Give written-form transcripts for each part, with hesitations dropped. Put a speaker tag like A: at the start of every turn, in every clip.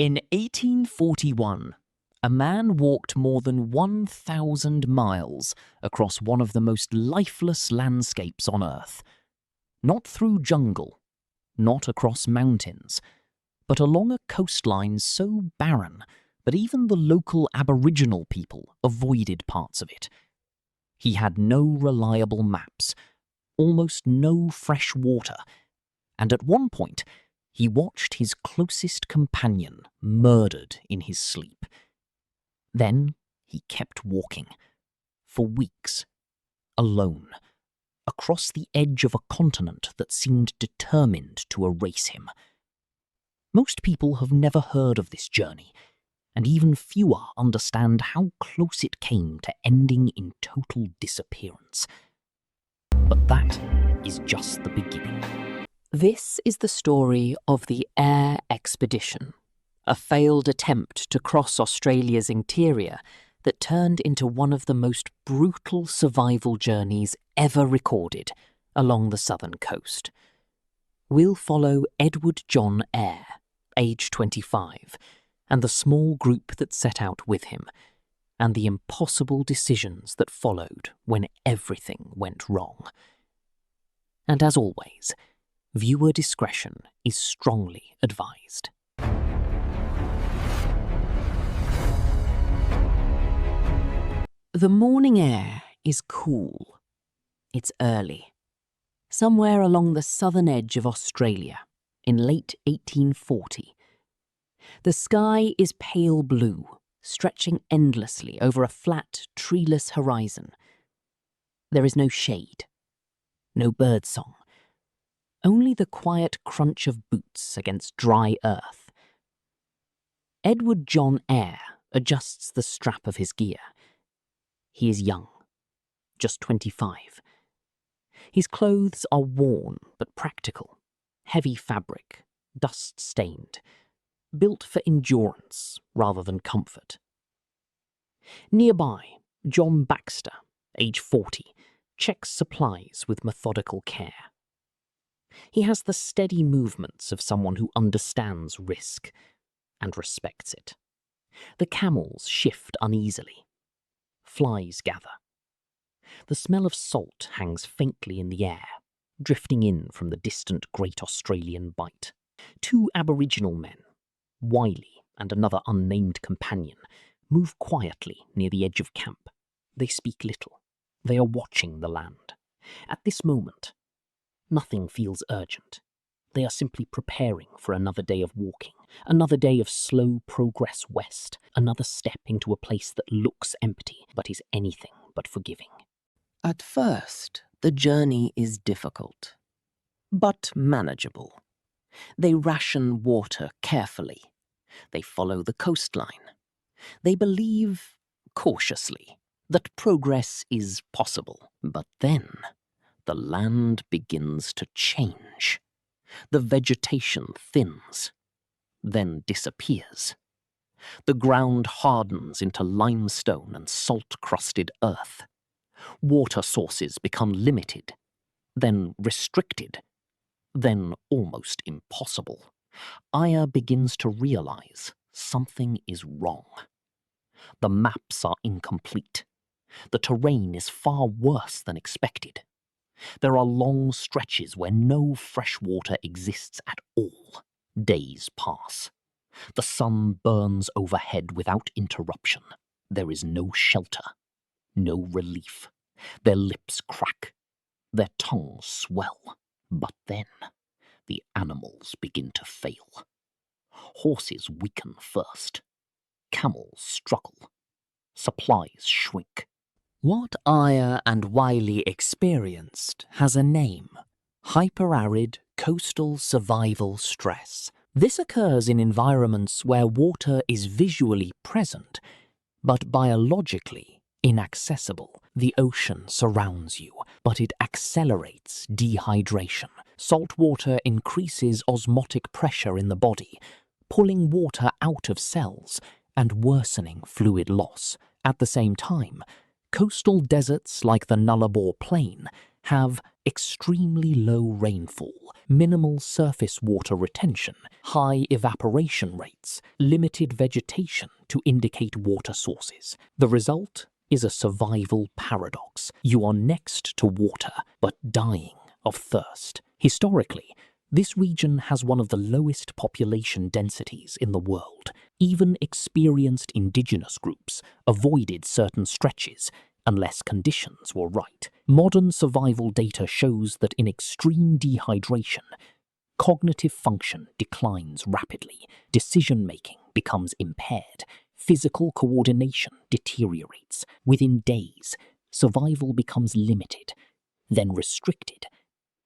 A: In 1841, a man walked more than 1,000 miles across one of the most lifeless landscapes on Earth. Not through jungle, not across mountains, but along a coastline so barren that even the local Aboriginal people avoided parts of it. He had no reliable maps, almost no fresh water, and at one point he watched his closest companion murdered in his sleep. Then he kept walking, for weeks, alone, across the edge of a continent that seemed determined to erase him. Most people have never heard of this journey, and even fewer understand how close it came to ending in total disappearance. But that is just the beginning.
B: This is the story of the Eyre Expedition, a failed attempt to cross Australia's interior that turned into one of the most brutal survival journeys ever recorded along the southern coast. We'll follow Edward John Eyre, age 25, and the small group that set out with him, and the impossible decisions that followed when everything went wrong. And as always, viewer discretion is strongly advised. The morning air is cool. It's early. Somewhere along the southern edge of Australia, in late 1840. The sky is pale blue, stretching endlessly over a flat, treeless horizon. There is no shade, no birdsong, only the quiet crunch of boots against dry earth. Edward John Eyre adjusts the strap of his gear. He is young, just 25. His clothes are worn but practical, heavy fabric, dust-stained, built for endurance rather than comfort. Nearby, John Baxter, age 40, checks supplies with methodical care. He has the steady movements of someone who understands risk and respects it. The camels shift uneasily. Flies gather. The smell of salt hangs faintly in the air, drifting in from the distant Great Australian Bight. Two Aboriginal men, Wylie and another unnamed companion, move quietly near the edge of camp. They speak little. They are watching the land. At this moment, nothing feels urgent. They are simply preparing for another day of walking, another day of slow progress west, another step into a place that looks empty but is anything but forgiving.
C: At first, the journey is difficult, but manageable. They ration water carefully. They follow the coastline. They believe, cautiously, that progress is possible. But then, the land begins to change. The vegetation thins, then disappears. The ground hardens into limestone and salt-crusted earth. Water sources become limited, then restricted, then almost impossible. Eyre begins to realize something is wrong. The maps are incomplete. The terrain is far worse than expected. There are long stretches where no fresh water exists at all. Days pass. The sun burns overhead without interruption. There is no shelter, no relief. Their lips crack. Their tongues swell. But then, the animals begin to fail. Horses weaken first. Camels struggle. Supplies shrink.
B: What Eyre and Wylie experienced has a name: hyperarid coastal survival stress. This occurs in environments where water is visually present, but biologically inaccessible. The ocean surrounds you, but it accelerates dehydration. Salt water increases osmotic pressure in the body, pulling water out of cells and worsening fluid loss. At the same time, coastal deserts like the Nullarbor Plain have extremely low rainfall, minimal surface water retention, high evaporation rates, limited vegetation to indicate water sources. The result is a survival paradox. You are next to water, but dying of thirst. Historically, this region has one of the lowest population densities in the world. Even experienced indigenous groups avoided certain stretches unless conditions were right. Modern survival data shows that in extreme dehydration, cognitive function declines rapidly, decision-making becomes impaired, physical coordination deteriorates. Within days, survival becomes limited, then restricted,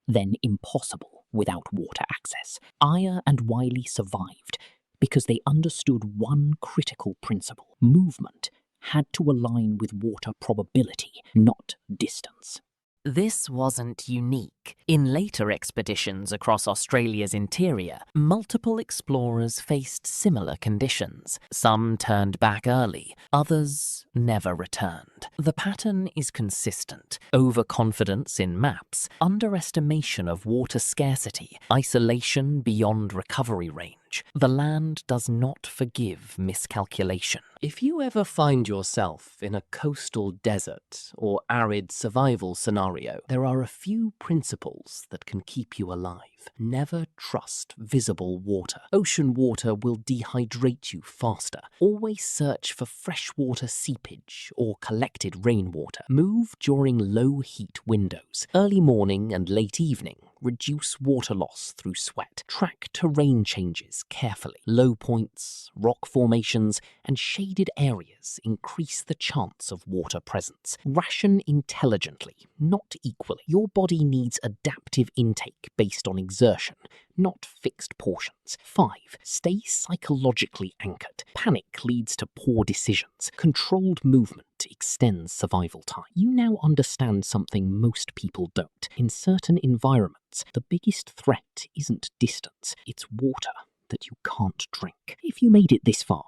B: then impossible without water access. Eyre and Wylie survived because they understood one critical principle. Movement had to align with water probability, not distance.
A: This wasn't unique. In later expeditions across Australia's interior, multiple explorers faced similar conditions. Some turned back early, others never returned. The pattern is consistent: overconfidence in maps, underestimation of water scarcity, isolation beyond recovery range. The land does not forgive miscalculation.
C: If you ever find yourself in a coastal desert or arid survival scenario, there are a few principles that can keep you alive. Never trust visible water. Ocean water will dehydrate you faster. Always search for freshwater seepage or collected rainwater. Move during low heat windows. Early morning and late evening. Reduce water loss through sweat. Track terrain changes carefully. Low points, rock formations, and shaded areas increase the chance of water presence. Ration intelligently, not equally. Your body needs adaptive intake based on exertion, not fixed portions. 5. Stay psychologically anchored. Panic leads to poor decisions. Controlled movement extends survival time. You now understand something most people don't. In certain environments, the biggest threat isn't distance, it's water that you can't drink. If you made it this far,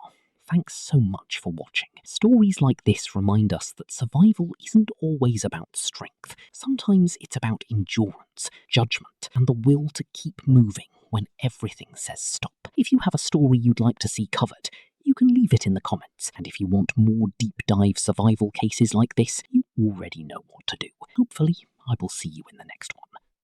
C: thanks so much for watching. Stories like this remind us that survival isn't always about strength. Sometimes it's about endurance, judgment, and the will to keep moving when everything says stop. If you have a story you'd like to see covered, you can leave it in the comments. And if you want more deep dive survival cases like this, you already know what to do. Hopefully, I will see you in the next one.